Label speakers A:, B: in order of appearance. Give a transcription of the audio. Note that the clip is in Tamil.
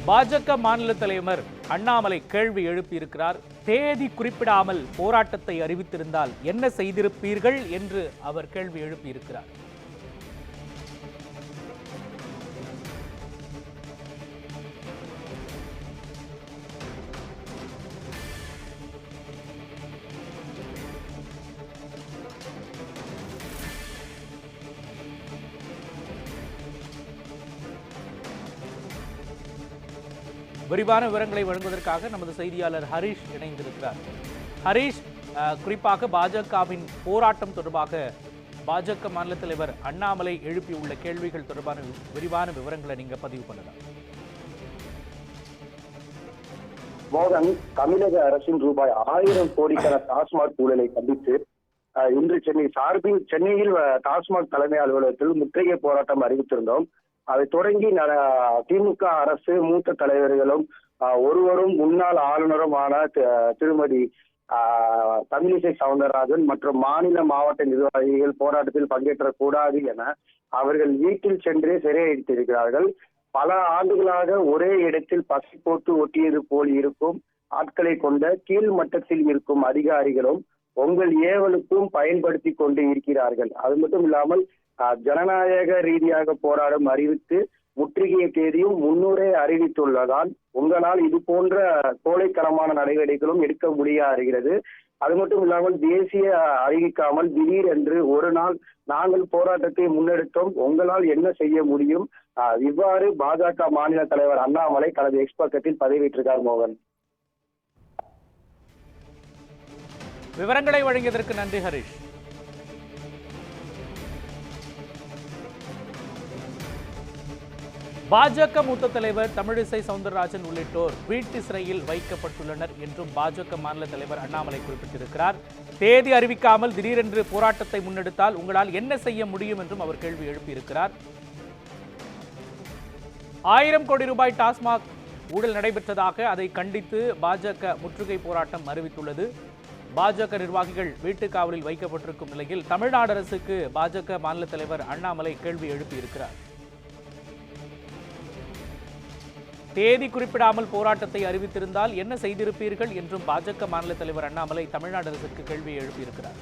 A: பாஜக மாநில தலைவர் அண்ணாமலை கேள்வி எழுப்பியிருக்கிறார். தேதி குறிப்பிடாமல் போராட்டத்தை அறிவித்திருந்தால் என்ன செய்திருப்பீர்கள் என்று அவர் கேள்வி எழுப்பியிருக்கிறார். விரிவான விவரங்களை வழங்குவதற்காக நமது செய்தியாளர் ஹரீஷ் இணைந்திருக்கிறார். ஹரீஷ், குறிப்பாக பாஜகவின் போராட்டம் தொடர்பாக பாஜக மாநில தலைவர் அண்ணாமலை எழுப்பியுள்ள கேள்விகள் தொடர்பான விரிவான விவரங்களை நீங்க பதிவு பண்ணலாம்.
B: மோகன், தமிழக அரசின் ரூபாய் 1000 கோடிக்கான டாஸ்மாக் ஊழலை கண்டித்து இன்று சென்னையில் டாஸ்மாக் தலைமை அலுவலகத்தில் முற்றுகை போராட்டம் அறிவித்திருந்தோம். அதை தொடங்கி திமுக அரசு மூத்த தலைவர்களும் ஒருவரும் முன்னாள் ஆளுநருமான திருமதி தமிழிசை சவுந்தரராஜன் மற்றும் மாநில மாவட்ட நிர்வாகிகள் போராட்டத்தில் பங்கேற்றக்கூடாது என அவர்கள் வீட்டில் சென்றே சிறையடித்திருக்கிறார்கள். பல ஆண்டுகளாக ஒரே இடத்தில் பசி போட்டு ஒட்டியது போல் இருக்கும் ஆட்களை கொண்ட கீழ் மட்டத்தில் இருக்கும் அதிகாரிகளும் உங்கள் ஏவலுக்கும் பயன்படுத்தி கொண்டு இருக்கிறார்கள். அது மட்டும் இல்லாமல் ஜனநாயக ரீதியாக போராடும் அறிவித்து முற்றுகைய தேதியும் முன்னூரே அறிவித்துள்ளதால் உங்களால் இது போன்ற கோழைத்தனமான நடவடிக்கைகளும் எடுக்க முடியாது. அது மட்டும் இல்லாமல் தேசிய அறிவிக்காமல் திடீரென்று ஒரு நாள் நாங்கள் போராட்டத்தை முன்னெடுத்தோம், உங்களால் என்ன செய்ய முடியும்? இவ்வாறு பாஜக மாநில தலைவர் அண்ணாமலை தனது எக்ஸ் பக்கத்தில் பதிவிட்டிருக்கார். மோகன்,
A: விவரங்களை வழங்கியதற்கு நன்றி ஹரீஷ். பாஜக மூத்த தலைவர் தமிழிசை சவுந்தரராஜன் உள்ளிட்டோர் வீட்டு சிறையில் வைக்கப்பட்டுள்ளனர் என்றும் பாஜக மாநில தலைவர் அண்ணாமலை குறிப்பிட்டிருக்கிறார். தேதி அறிவிக்காமல் திடீரென்று போராட்டத்தை முன்னெடுத்தால் உங்களால் என்ன செய்ய முடியும் என்றும் அவர் கேள்வி எழுப்பியிருக்கிறார். 1000 கோடி ரூபாய் டாஸ்மாக் ஊழல் நடைபெற்றதாக அதை கண்டித்து பாஜக முற்றுகை போராட்டம் அறிவித்துள்ளது. பாஜக நிர்வாகிகள் வீட்டு காவலில் வைக்கப்பட்டிருக்கும் நிலையில் தமிழ்நாடு அரசுக்கு பாஜக மாநில தலைவர் அண்ணாமலை கேள்வி எழுப்பியிருக்கிறார். தேதி குறிப்பிடாமல் போராட்டத்தை அறிவித்திருந்தால் என்ன செய்திருப்பீர்கள் என்றும் பாஜக மாநில தலைவர் அண்ணாமலை தமிழ்நாடு அரசுக்கு கேள்வியை எழுப்பியிருக்கிறார்.